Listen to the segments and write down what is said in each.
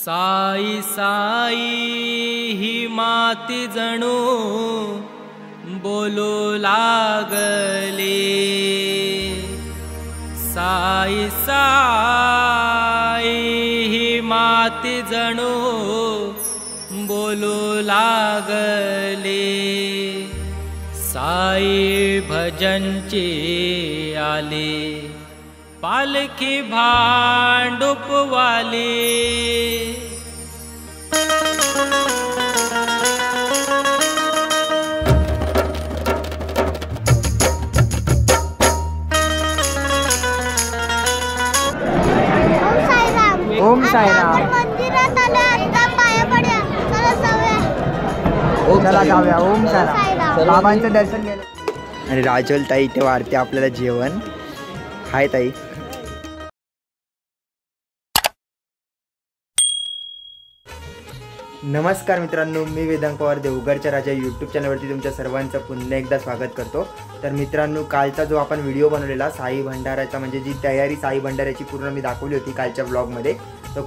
साई साई ही माती जणू बोलू लागली। साई साई ही माती जणू बोलू लागली। साई भजनची आली पालखी भांडुपवाली। ओम साईराम। मंदिरात आले आता पाया पडूया, चला जाऊया। चला जाऊया। ओम साईराम। बाबांचं दर्शन घेऊया। आणि राजल ताई इथे वाढते आपल्याला जेवण। हाय ताई। नमस्कार मित्रांनो, मी वेदांत पवार देवगडच्या राजा यूट्यूब चॅनलवरती तुमच्या सर्वांचं पुन्हा एकदा स्वागत करतो। तर मित्रांनो, कालचा जो आपण व्हिडिओ बनवलेला साई भंडाऱ्याचा, म्हणजे जी तयारी साई भंडाऱ्याची पूर्ण मी दाखवली होती कालच्या व्लॉगमध्ये, तर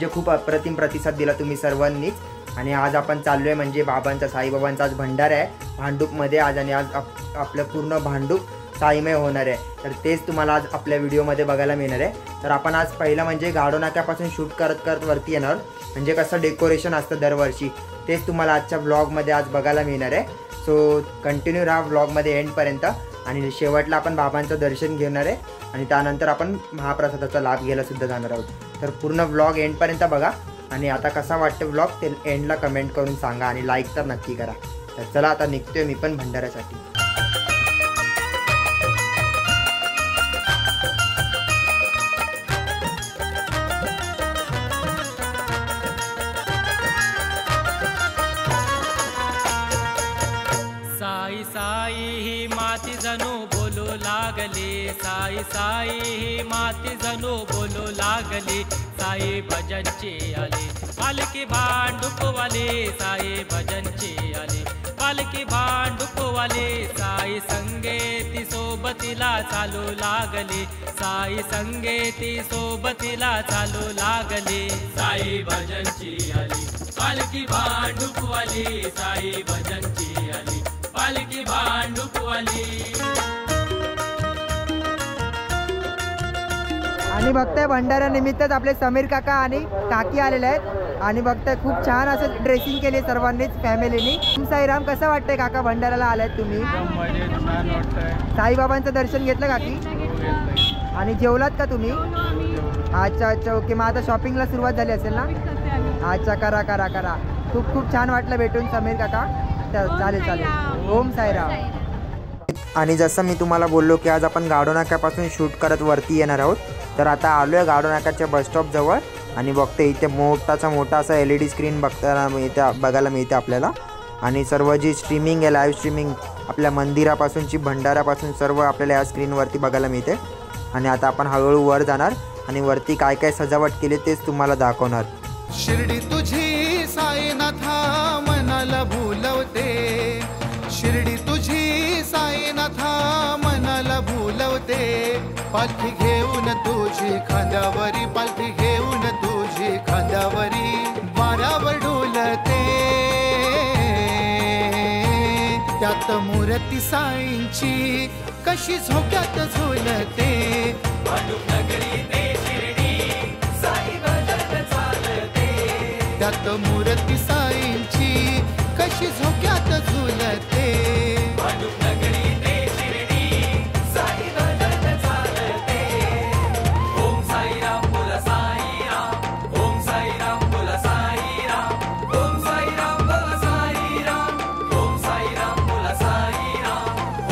खूप अप्रतिम प्रतिसाद दिला तुम्ही सर्वांनीच। आणि आज आपण चाललो आहे म्हणजे बाबांचा, साईबाबांचा आज भंडारा आहे भांडूपमध्ये आज। आणि आज आपलं पूर्ण भांडूप साईमय होणार आहे, तर तेच तुम्हाला आज आपल्या व्हिडिओमध्ये बघायला मिळणार आहे। तर आपण आज पहिलं म्हणजे गाडो नाक्यापासून शूट करत वरती येणार, म्हणजे कसं डेकोरेशन असतं दरवर्षी, तेच तुम्हाला आजच्या व्लॉगमध्ये आज बघायला मिळणार आहे। सो कंटिन्यू राहा व्लॉगमध्ये एंडपर्यंत। आणि शेवटला आपण बाबांचं दर्शन घेणार आहे आणि त्यानंतर आपण महाप्रसादाचा लाभ घ्यायला सुद्धा जाणार आहोत। तर पूर्ण व्लॉग एंडपर्यंत बघा आणि आता कसा वाटतं व्लॉग ते एंडला कमेंट करून सांगा आणि लाईक तर नक्की करा। तर चला आता निघतोय मी पण भंडाऱ्यासाठी। साई साई ही माती जणू बोलू लागली। साई साई ही माती जणू बोलू लागली। साई भजनची आली पालखी भांडुपवाली। साई भजनची आली पालखी भांडुपवाली। साई संगेती सोबतीला चालू लागली। साई संगेती सोबतीला चालू लागली। साई भजनची आली पालखी भांडुपवाली। साई भजनची आली पालखी भांडुपवाली। आणि बघताय भंडाऱ्यानिमित्तच आपले समीर काका आणि काकी आलेले आहेत। आणि बघताय खूप छान असं ड्रेसिंग केली सर्वांनीच फॅमिलीनी। ओम साईराम, कसं वाटतंय काका भंडाऱ्याला आलात तुम्ही? छान वाटतंय। साईबाबांचं दर्शन घेतलं काकी? आणि जेवलात का तुम्ही? अच्छा ओके। मग आता शॉपिंगला सुरुवात झाली असेल ना? अच्छा, करा। खूप छान वाटलं भेटून समीर काका। चालेल। ओम साईराम। आणि जसं मी तुम्हाला बोललो की आज आपण गाडो नाक्यापासून शूट करत वरती येणार आहोत, तर आता आलो आहे गाडो नाक्याच्या बसस्टॉप जवळ। आणि बघते इथे मोठा असा LED स्क्रीन बघायला मिळते आपल्याला। आणि सर्व जी स्ट्रीमिंग आहे, लाईव्ह स्ट्रीमिंग आपल्या मंदिरापासूनची, भंडाऱ्यापासून सर्व आपल्याला या स्क्रीनवरती बघायला मिळते। आणि आता आपण हळूहळू वर जाणार आणि वरती काय काय सजावट केली तेच तुम्हाला दाखवणार। शिर्डी तुझी साईनाथा मनाला भुलवते। शिर्डी तुझी साईनाथा मनाला भुलवते। पालखी घेऊन तुझी खांद्यावरी, पालखी घेऊन तुझी खांद्यावरी वाऱ्यावर डोलते। त्यात मूर्ती साईंची कशी झोक्यात झुलते। त्यात मूर्ती साईंची कशी झोक्यात झुलते। ओम साईराम बोला साईराम। ओम साईराम बोला साईराम। ओम साईराम बोला साईराम। ओम साईराम बोला साईराम।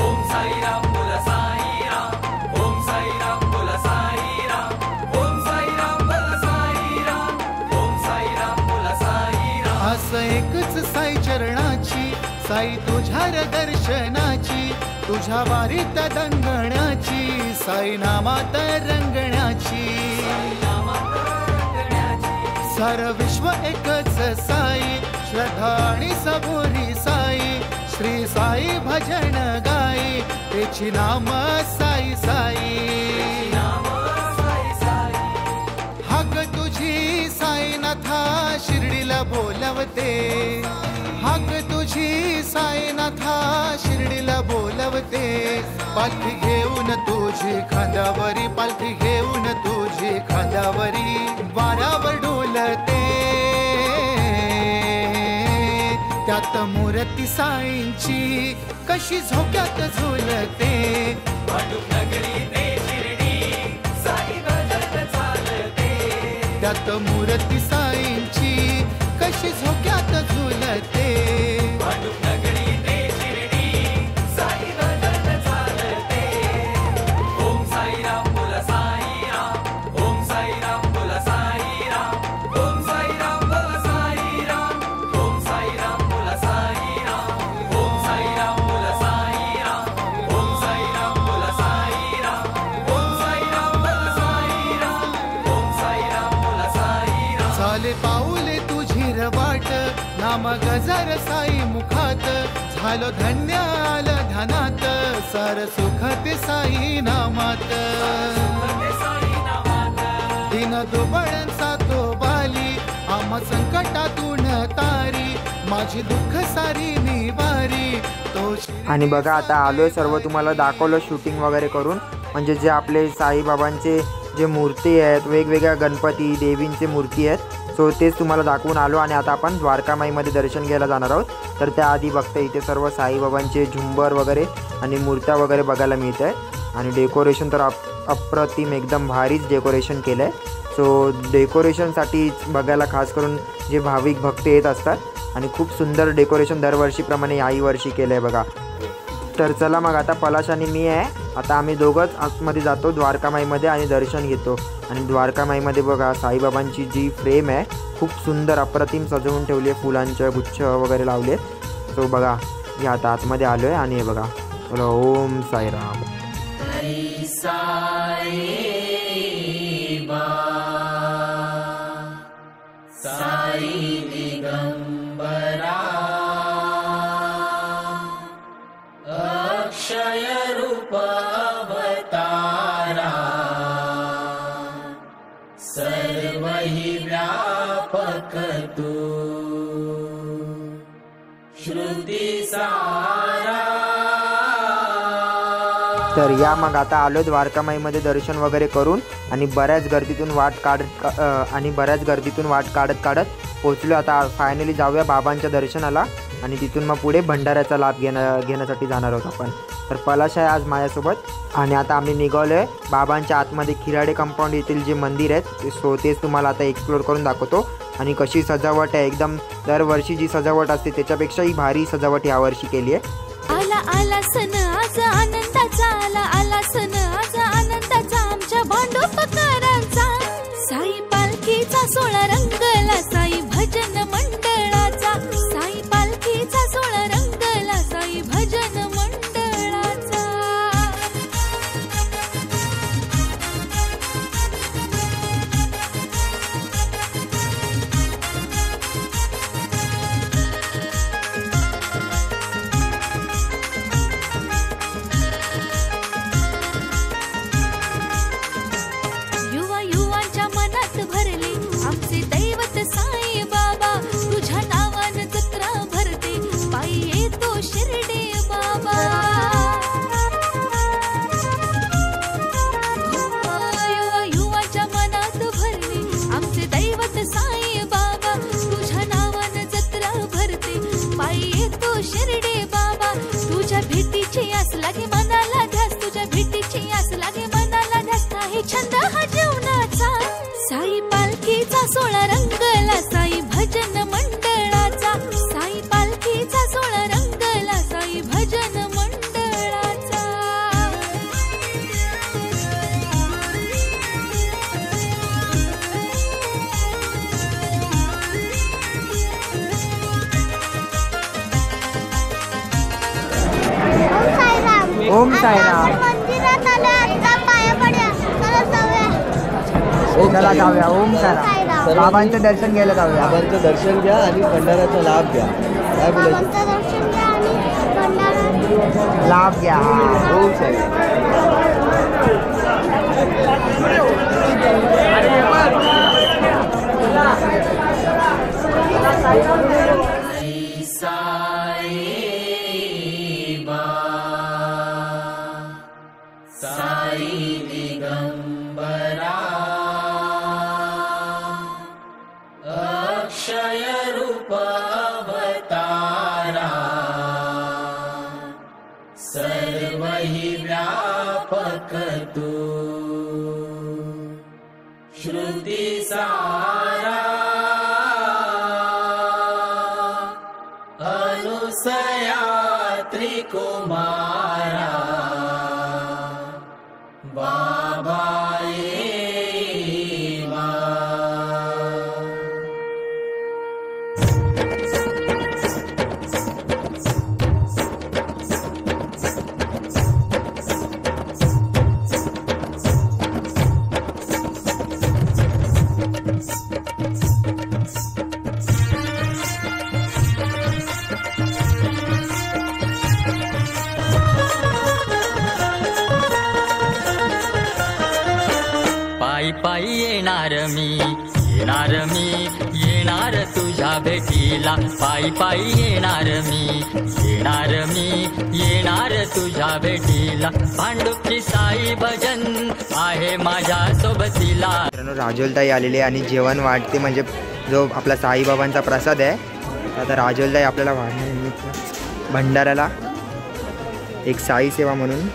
ओम साईराम बोला साईराम। ओम साईराम बोला साईराम। ओम साईराम बोला साईराम। ओम साईराम बोला साईराम। असं एकच साई चरणाची, साई तुझ्या दर्शनाची, तुझ्या वारीत दंगण्याची, साई नामात रंगण्याची। सारं विश्व एकच साई, श्रद्धा आणि सबुरी साई। श्री साई भजन गाई, तेची नाम साई साई। हाक तुझी साई ना साईनाथा शिर्डीला बोलवते, हाक तुझी साईनाथा शिर्डीला बोलवते. पालखी घेऊन तुझी खांद्यावरी, पालखी घेऊन तुझी खांद्यावरी वाऱ्यावर डोलते. त्यात मूर्ती साईंची कशी झोक्यात झुलते. नगरी ते शिर्डी साई भजन चालते. त्यात मूर्ती साईंची कशी झोक्यात झुलते. नगरी ते शिर्डी साई भजन चालते. ओम साईराम बोल साईराम, ओम साईराम बोल साईराम, ओम साईराम बोल साईराम, ओम साईराम बोल साईराम, ओम साईराम बोल साईराम, ओम साईराम बोल साईराम, ओम साईराम बोल साईराम, ओम साईराम बोल साईराम. चाले पाऊले तुझी रवाट, नाम गजर साई मुखात. झालो धन्य आलं ध्यानात, सार सुखत साई नामात. दिन दुबळांचा तो बाली, आम्हा संकटातून तारी. माझी दुःख सारी निवारी तो. आणि बघा आता आलोय, सर्व तुम्हाला दाखवलं शूटिंग वगैरे करून. म्हणजे जे आपले साईबाबांचे जे मूर्ती आहेत, वेगवेगळ्या गणपती देवींचे मूर्ती आहेत, सो तेच तुम्हाला दाखवून आलो. आणि आता आपण द्वारकामाईमध्ये दर्शन घ्यायला जाणार आहोत. तर त्याआधी बघता इथे सर्व साईबाबांचे झुंबर वगैरे आणि मूर्त्या वगैरे बघायला मिळत आहे. आणि डेकोरेशन तर अप्रतिम, एकदम भारीच डेकोरेशन केलं आहे. सो डेकोरेशनसाठी बघायला खास करून जे भाविक भक्त येत असतात. आणि खूप सुंदर डेकोरेशन दरवर्षीप्रमाणे याही वर्षी केलं आहे बघा. तर चला मग आता पलाश आणि मी आहे, आता आम्ही दोघंच आतमध्ये जातो द्वारकामाईमध्ये आणि दर्शन घेतो. आणि द्वारकामाईमध्ये बघा साईबाबांची जी फ्रेम आहे खूप सुंदर अप्रतिम सजवून ठेवली आहे, फुलांचे गुच्छ वगैरे लावले आहेत. सो बघा हे आता आतमध्ये आलो आहे. आणि हे बघा, बोला ओम साईराम. तर या मग आता आलो द्वारकामाईमध्ये दर्शन वगैरे करून. आणि बऱ्याच गर्दीतून वाट काढत पोचलो. आता फायनली जाऊया बाबांच्या दर्शनाला. आणि तिथून मग पुढे भंडाऱ्याचा लाभ घेण्यासाठी जाणार आहोत आपण. तर पलाश आहे आज माझ्यासोबत. आणि आता आम्ही निघालो आहे बाबांच्या आतमध्ये. खिराडे कंपाऊंड येथील जे मंदिर आहेत सो तेच तुम्हाला आता एक्सप्लोर करून दाखवतो. आणि कशी सजावट आहे, एकदम दरवर्षी जी सजावट असते त्याच्यापेक्षाही भारी सजावट यावर्षी केली आहे. आला आला सण आज आनंदाचा, आला सण आज आनंदाचा आमच्या भांडोपकरांचा. साई पालखीचा सोळा रंगला साई भजन मंडळाचा. साई पालखीचा सोळा रंगला साई भजन मंडळाचा. छंद हा जीवनाचा. साई पालखीचा सोळा रंगला साई भजन मंडळाचा. साई पालखीचा सोळा रंगला साई भजन मंडळाचा. ओम साईराम. मंदिरात आलो, आता पाया पडूया. चला जाऊया. ओम साईराम. बाबांचं दर्शन घ्यायला जाऊया. बाबांचं दर्शन घ्या आणि भंडाऱ्याचा लाभ घ्या. काय बोलायचं? दर्शन घ्या आणि भंडारा लाभ घ्या. ओम साईराम. चला अक्षय रूप अवतारा सर्व हि व्यापक तू श्रुती सारा अनुसया त्रिकुमारा बाबा ये मा पायी पायी येणार मी येणार तुझ्या भेटीला पायी पायी येणार मी येणार तुझ्या भेटीला भांडुपची साई भजन आहे माझ्या सोबतीला. मित्रांनो राजोलताई आलेली आहे आणि जेवण वाढते म्हणजे जो आपला साईबाबांचा प्रसाद आहे. आता राजोलताई आपल्याला वाढण्यानिमित्त भंडाऱ्याला एक साई सेवा म्हणून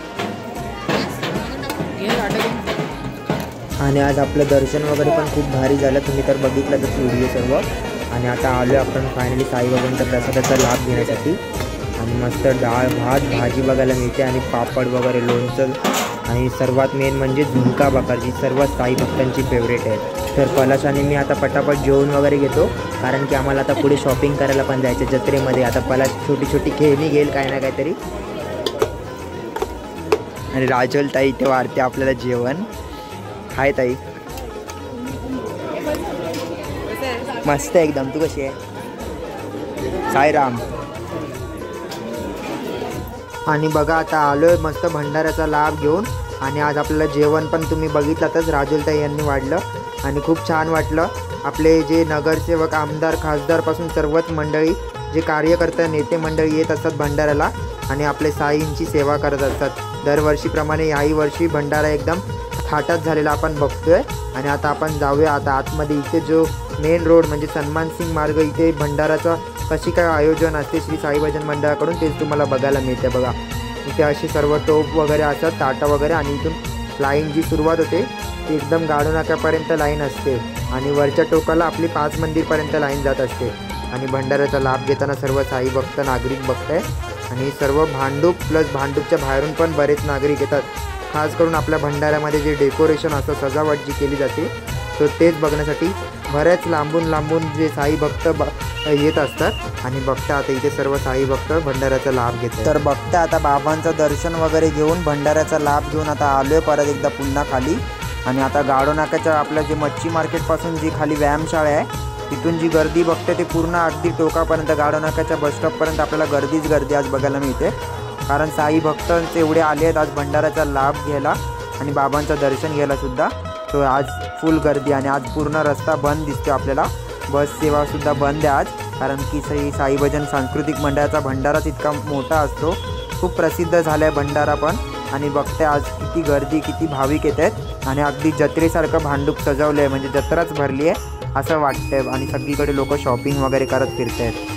आणि आज आपलं दर्शन वगैरे पण खूप भारी झालं. तुम्ही तर बघितलं तर व्हिडिओ सर्व. आणि आता आलो आपण फायनली साईबाबांच्या प्रसादाचा लाभ घेण्यासाठी. आणि मस्त डाळ भात भाजी बघायला मिळते आणि पापड वगैरे लोणचं आणि सर्वात मेन म्हणजे झुणका भाकर जी सर्व साई भक्तांची फेवरेट आहे. तर पलाशाने मी आता पटापट जेवण वगैरे घेतो कारण की आम्हाला आता पुढे शॉपिंग करायला पण जायचं जत्रेमध्ये. आता पलाश छोटी छोटी खेळणी घेईल काय ना काहीतरी. आणि राजोलताई इथे वाढते आपल्याला जेवण. हाय ताई मस्त एकदम. तू कशी आहे? साईराम. आणि बघा आता आलोय मस्त भंडाऱ्याचा लाभ घेऊन. आणि आज आपल्याला जेवण पण तुम्ही बघितलातच राजोलताई यांनी वाढलं आणि खूप छान वाटलं. आपले जे नगरसेवक आमदार खासदारपासून सर्वच मंडळी जे कार्यकर्ते नेते मंडळी येत असतात भंडाऱ्याला आणि आपले साईंची सेवा करत असतात. दरवर्षीप्रमाणे याही वर्षी भंडारा एकदम थाटात झालेला आपण बघतोय. आणि आता आपण जाऊया आता आतमध्ये. इथे जो मेन रोड म्हणजे सन्मान सिंग मार्ग इथे भंडाराचा कशी काय आयोजन असते श्री साई भजन मंडळाकडून तेच तुम्हाला बघायला मिळते. बघा इथे अशी सर्व टोप वगैरे असतात ताटं वगैरे. आणि इथून लाईन जी सुरुवात होते ती एकदम गाडो नाक्यापर्यंत लाईन असते आणि वरच्या टोकाला आपली 5 मंदिरपर्यंत लाईन जात असते. आणि भंडाऱ्याचा लाभ घेताना सर्व साई भक्त नागरिक बघताय. आणि सर्व भांडूप प्लस भांडूपच्या बाहेरून पण बरेच नागरिक येतात. खास करून आपल्या भंडाऱ्यामध्ये जे डेकोरेशन असतं सजावट जी केली जाते तो तेच बघण्यासाठी बऱ्याच लांबून जे साई भक्त येत असतात. आणि बघता आता इथे सर्व साई भक्त भंडाऱ्याचा लाभ घेतात. तर बघता आता बाबांचं दर्शन वगैरे घेऊन भंडाऱ्याचा लाभ घेऊन आता आलोय परत एकदा पुन्हा खाली. आणि आता गाडो नाक्याच्या आपलं जे मच्छी मार्केटपासून जी खाली व्यायामशाळा आहे तिथून जी गर्दी बघते ते पूर्ण अगदी टोकापर्यंत गाडो नाक्याच्या बसस्टॉपपर्यंत आपल्याला गर्दीच गर्दी आज बघायला मिळते. कारण साई भक्त एवढे आले आहेत आज भंडाऱ्याचा लाभ घ्यायला आणि बाबांचं दर्शन घ्यायला सुद्धा. तो आज फुल गर्दी आणि आज पूर्ण रस्ता बंद दिसतो आपल्याला. बस सेवासुद्धा बंद आहे आज कारण की साई भजन सांस्कृतिक मंडळाचा भंडाराच इतका मोठा असतो. खूप प्रसिद्ध झाला आहे भंडारा पण. आणि बघते आज किती गर्दी किती भाविक येत आहेत आणि अगदी जत्रेसारखं भांडूप सजवलं आहे म्हणजे जत्राच भरली आहे असं वाटतंय. आणि सगळीकडे लोक शॉपिंग वगैरे करत फिरत आहेत.